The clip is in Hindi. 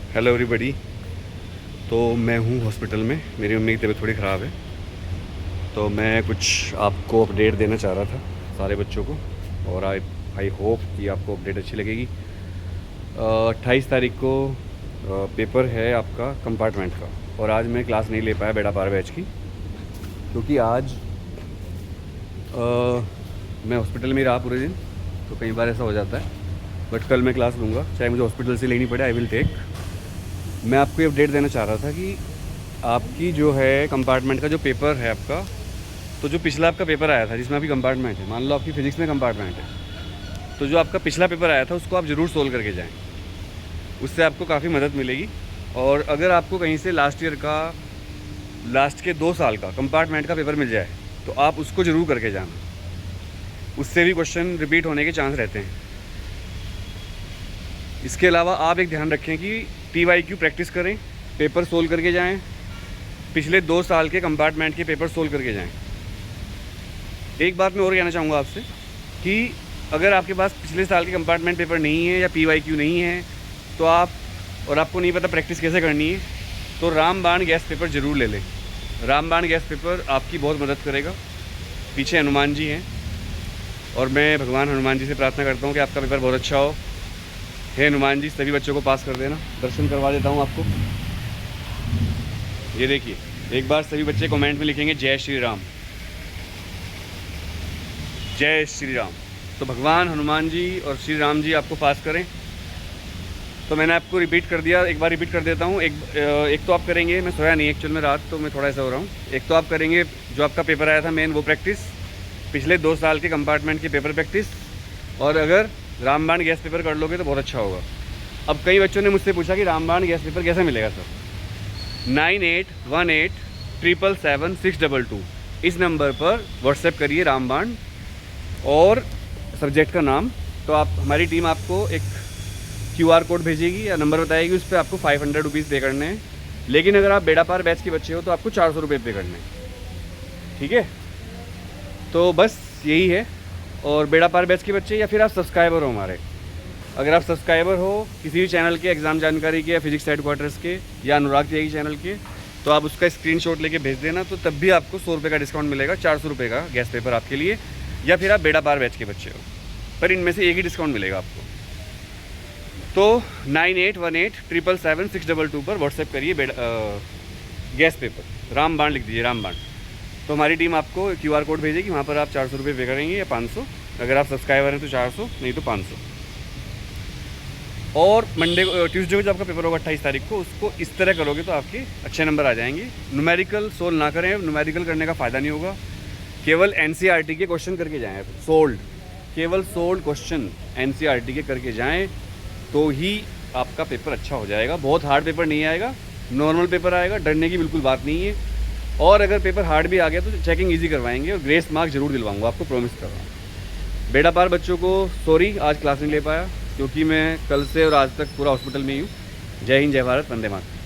Hello everybody. तो मैं हूँ हॉस्पिटल में, मेरी मम्मी की तबीयत थोड़ी ख़राब है, तो मैं कुछ आपको अपडेट देना चाह रहा था सारे बच्चों को। और आई होप कि आपको अपडेट अच्छी लगेगी। 28 तारीख को पेपर है आपका कंपार्टमेंट का, और आज मैं क्लास नहीं ले पाया बेड़ा पार बैच की, क्योंकि आज मैं हॉस्पिटल में ही रहा पूरे दिन। तो कई बार ऐसा हो जाता है, बट कल मैं क्लास लूँगा, चाहे मुझे हॉस्पिटल से लेनी पड़े, आई विल टेक। मैं आपको ये अपडेट देना चाह रहा था कि आपकी जो है कंपार्टमेंट का जो पेपर है आपका, तो जो पिछला आपका पेपर आया था जिसमें आपकी कंपार्टमेंट है, मान लो आपकी फ़िज़िक्स में कंपार्टमेंट है, तो जो आपका पिछला पेपर आया था उसको आप ज़रूर सोल्व करके जाएं। उससे आपको काफ़ी मदद मिलेगी। और अगर आपको कहीं से लास्ट ईयर का, लास्ट के 2 साल का कंपार्टमेंट का पेपर मिल जाए, तो आप उसको ज़रूर करके जाना। उससे भी क्वेश्चन रिपीट होने के चांस रहते हैं। इसके अलावा आप एक ध्यान रखें कि TYQ प्रैक्टिस करें, पेपर सोल्व करके जाएं, पिछले 2 साल के कंपार्टमेंट के पेपर सोल्व करके जाएं। एक बात मैं और कहना चाहूँगा आपसे कि अगर आपके पास पिछले साल के कंपार्टमेंट पेपर नहीं है या PYQ नहीं है, तो आप, और आपको नहीं पता प्रैक्टिस कैसे करनी है, तो रामबाण गैस पेपर ज़रूर ले लें। रामबाण गैस पेपर आपकी बहुत मदद करेगा। पीछे हनुमान जी हैं, और मैं भगवान हनुमान जी से प्रार्थना करता हूँ कि आपका पेपर बहुत अच्छा हो। हे हनुमान जी, सभी बच्चों को पास कर देना। दर्शन करवा देता हूँ आपको। ये देखिए, एक बार सभी बच्चे कमेंट में लिखेंगे जय श्री राम, जय श्री राम। तो भगवान हनुमान जी और श्री राम जी आपको पास करें। तो मैंने आपको रिपीट कर दिया, एक बार रिपीट कर देता हूँ। एक तो आप करेंगे, मैं सोया नहीं एक्चुअल में रात, तो मैं थोड़ा ऐसा हो रहा हूँ। एक तो आप करेंगे जो आपका पेपर आया था मेन, वो प्रैक्टिस, पिछले 2 साल के कंपार्टमेंट की पेपर प्रैक्टिस, और अगर रामबाण गैस पेपर कर लोगे तो बहुत अच्छा होगा। अब कई बच्चों ने मुझसे पूछा कि रामबाण गैस पेपर कैसे मिलेगा सर। 9818777622 इस नंबर पर व्हाट्सएप करिए रामबाण और सब्जेक्ट का नाम। तो आप, हमारी टीम आपको एक QR कोड भेजेगी या नंबर बताएगी, उस पर आपको 500 रुपीज़ पे करने हैं। लेकिन अगर आप बेड़ा पार बैच के बच्चे हो तो आपको 400 रुपये पे करने हैं। ठीक है, तो बस यही है। और बेड़ा पार बैच के बच्चे, या फिर आप सब्सक्राइबर हो हमारे, अगर आप सब्सक्राइबर हो किसी भी चैनल के, एग्ज़ाम जानकारी के या फिजिक्स हेडक्वार्टर्स के या अनुराग त्यागी चैनल के, तो आप उसका स्क्रीनशॉट लेके भेज देना। तो तब भी आपको 100 रुपये का डिस्काउंट मिलेगा, 400 रुपये का गैस पेपर आपके लिए। या फिर आप बेड़ा पार बैच के बच्चे हो, पर इनमें से एक ही डिस्काउंट मिलेगा आपको। तो 9818777622 पर व्हाट्सएप करिए गैस पेपर रामबाण लिख दीजिए, रामबाण। तो हमारी टीम आपको QR कोड भेजेगी, वहाँ पर आप 400 रुपये पे करेंगे या 500। अगर आप सब्सक्राइबर हैं तो 400, नहीं तो 500। और मंडे को, ट्यूसडे को जब आपका पेपर होगा 28 तारीख को, उसको इस तरह करोगे तो आपके अच्छे नंबर आ जाएंगे। न्यूमेरिकल सोल्व ना करें, न्यूमेरिकल करने का फ़ायदा नहीं होगा। केवल NCERT के क्वेश्चन करके जाएँ, सोल्ड, केवल सोल्ड क्वेश्चन NCERT के करके जाएँ, तो ही आपका पेपर अच्छा हो जाएगा। बहुत हार्ड पेपर नहीं आएगा, नॉर्मल पेपर आएगा, डरने की बिल्कुल बात नहीं है। और अगर पेपर हार्ड भी आ गया तो चेकिंग इजी करवाएंगे, और ग्रेस मार्क जरूर दिलवाऊंगा, आपको प्रॉमिस कर रहा हूँ। बेड़ा पार बच्चों को सॉरी, आज क्लास नहीं ले पाया, क्योंकि मैं कल से और आज तक पूरा हॉस्पिटल में ही हूँ। जय हिंद, जय भारत, वंदे मातरम।